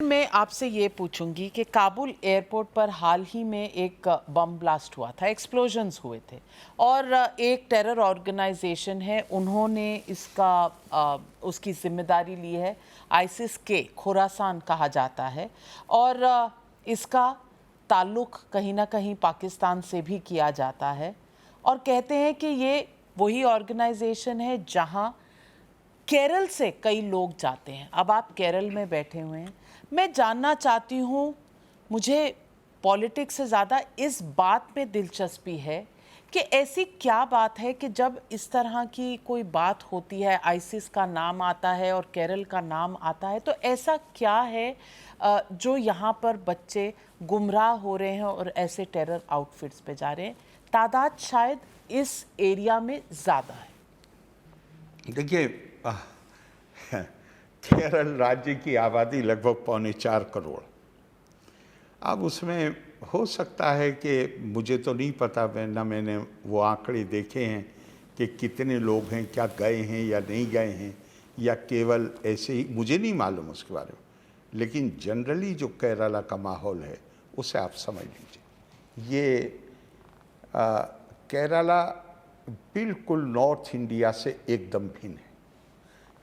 मैं आपसे ये पूछूंगी कि काबुल एयरपोर्ट पर हाल ही में एक बम ब्लास्ट हुआ था, एक्सप्लोजन्स हुए थे और एक टेरर ऑर्गेनाइजेशन है, उन्होंने उसकी जिम्मेदारी ली है। आईसिस के खुरासान कहा जाता है और इसका ताल्लुक कहीं ना कहीं पाकिस्तान से भी किया जाता है और कहते हैं कि ये वही ऑर्गेनाइजेशन है जहां केरल से कई लोग जाते हैं। अब आप केरल में बैठे हुए हैं, मैं जानना चाहती हूँ, मुझे पॉलिटिक्स से ज़्यादा इस बात में दिलचस्पी है कि ऐसी क्या बात है कि जब इस तरह की कोई बात होती है, आईसिस का नाम आता है और केरल का नाम आता है, तो ऐसा क्या है जो यहाँ पर बच्चे गुमराह हो रहे हैं और ऐसे टेरर आउटफिट्स पे जा रहे हैं? तादाद शायद इस एरिया में ज़्यादा है। देखिए, केरल राज्य की आबादी लगभग 3.25 करोड़। अब उसमें हो सकता है कि मुझे तो नहीं पता, मैंने वो आंकड़े देखे हैं कि कितने लोग हैं, क्या गए हैं या नहीं गए हैं, या केवल ऐसे ही, मुझे नहीं मालूम उसके बारे में। लेकिन जनरली जो केरला का माहौल है उसे आप समझ लीजिए। ये केरला बिल्कुल नॉर्थ इंडिया से एकदम भिन्न है।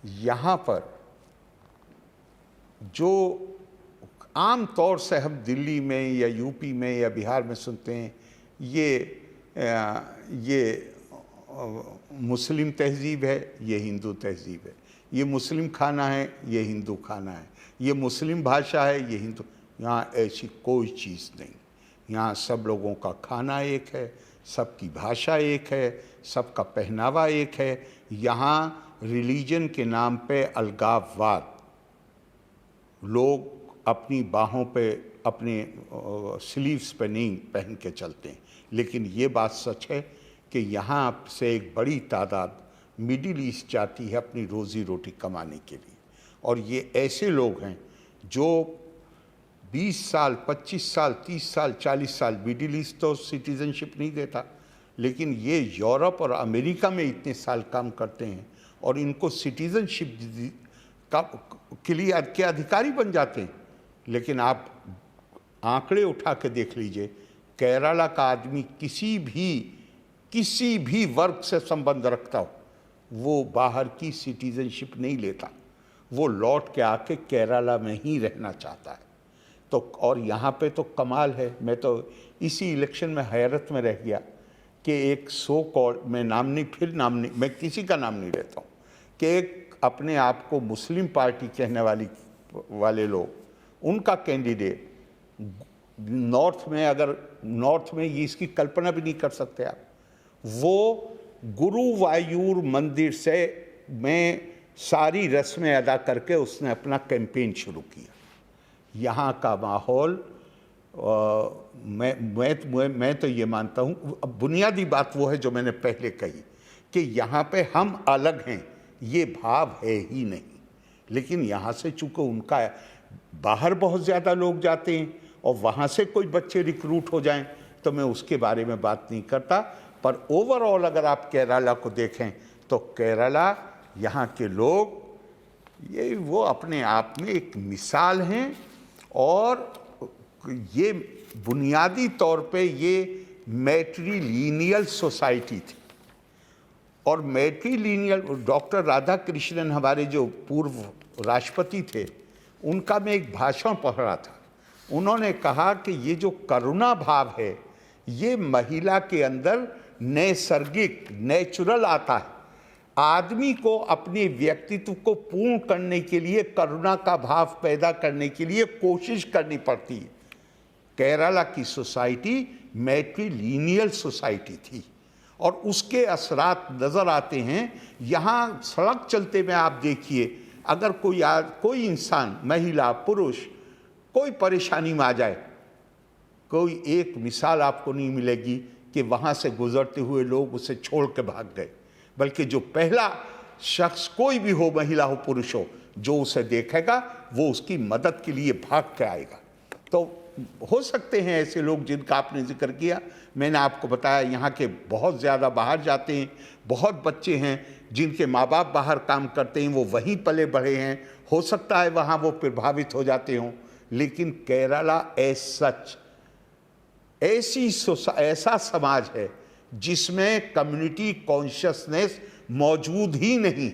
यहाँ पर जो आम तौर से हम दिल्ली में या यूपी में या बिहार में सुनते हैं, ये मुस्लिम तहजीब है, ये हिंदू तहजीब है, ये मुस्लिम खाना है, ये हिंदू खाना है, ये मुस्लिम भाषा है, ये हिंदू। यहाँ ऐसी कोई चीज़ नहीं। यहाँ सब लोगों का खाना एक है, सबकी भाषा एक है, सबका पहनावा एक है। यहाँ रिलीजन के नाम पे अलगाववाद, लोग अपनी बाहों पे, अपने स्लीव्स पे नहीं पहन के चलते हैं। लेकिन ये बात सच है कि यहाँ से एक बड़ी तादाद मिडिल ईस्ट जाती है अपनी रोज़ी रोटी कमाने के लिए, और ये ऐसे लोग हैं जो 20 साल, 25 साल, 30 साल, 40 साल, मिडिल ईस्ट तो सिटीज़नशिप नहीं देता, लेकिन ये यूरोप और अमेरिका में इतने साल काम करते हैं और इनको सिटीज़नशिप के लिए के अधिकारी बन जाते हैं। लेकिन आप आंकड़े उठा के देख लीजिए, केरला का आदमी किसी भी वर्ग से संबंध रखता हो, वो बाहर की सिटीज़नशिप नहीं लेता, वो लौट के आके केरला में ही रहना चाहता है। तो और यहाँ पे तो कमाल है, मैं तो इसी इलेक्शन में हैरत में रह गया कि एक सो कॉल्ड, मैं किसी का नाम नहीं लेता हूँ, कि एक अपने आप को मुस्लिम पार्टी कहने वाले लोग, उनका कैंडिडेट नॉर्थ में ये इसकी कल्पना भी नहीं कर सकते आप, वो गुरुवायूर मंदिर में सारी रस्में अदा करके उसने अपना कैंपेन शुरू किया। यहाँ का माहौल, मैं तो ये मानता हूँ, अब बुनियादी बात वो है जो मैंने पहले कही कि यहाँ पे हम अलग हैं, ये भाव है ही नहीं। लेकिन यहाँ से चूँकि उनका बाहर बहुत ज़्यादा लोग जाते हैं और वहाँ से कोई बच्चे रिक्रूट हो जाएं, तो मैं उसके बारे में बात नहीं करता। पर ओवरऑल अगर आप केरला को देखें तो केरला, यहाँ के लोग, वो अपने आप में एक मिसाल हैं। और ये बुनियादी तौर पे ये मैट्रीलिनियल सोसाइटी थी, और मैट्रीलिनियल, डॉक्टर राधाकृष्णन हमारे जो पूर्व राष्ट्रपति थे, उनका मैं एक भाषण पढ़ रहा था। उन्होंने कहा कि ये जो करुणा भाव है, ये महिला के अंदर नैसर्गिक, नेचुरल आता है। आदमी को अपने व्यक्तित्व को पूर्ण करने के लिए, करुणा का भाव पैदा करने के लिए कोशिश करनी पड़ती है। केरला की सोसाइटी मैट्रीलिनियल सोसाइटी थी और उसके असरात नज़र आते हैं। यहाँ सड़क चलते में आप देखिए, अगर कोई इंसान, महिला, पुरुष, कोई परेशानी में आ जाए, कोई एक मिसाल आपको नहीं मिलेगी कि वहाँ से गुजरते हुए लोग उसे छोड़ के भाग गए, बल्कि जो पहला शख्स, कोई भी हो, महिला हो, पुरुष हो, जो उसे देखेगा वो उसकी मदद के लिए भाग के आएगा। तो हो सकते हैं ऐसे लोग जिनका आपने जिक्र किया, मैंने आपको बताया यहाँ के बहुत ज़्यादा बाहर जाते हैं, बहुत बच्चे हैं जिनके माँ बाप बाहर काम करते हैं, वो वहीं पले बढ़े हैं, हो सकता है वहाँ वो प्रभावित हो जाते हों। लेकिन केरला एज सच ऐसा समाज है जिसमें कम्युनिटी कॉन्शियसनेस मौजूद ही नहीं।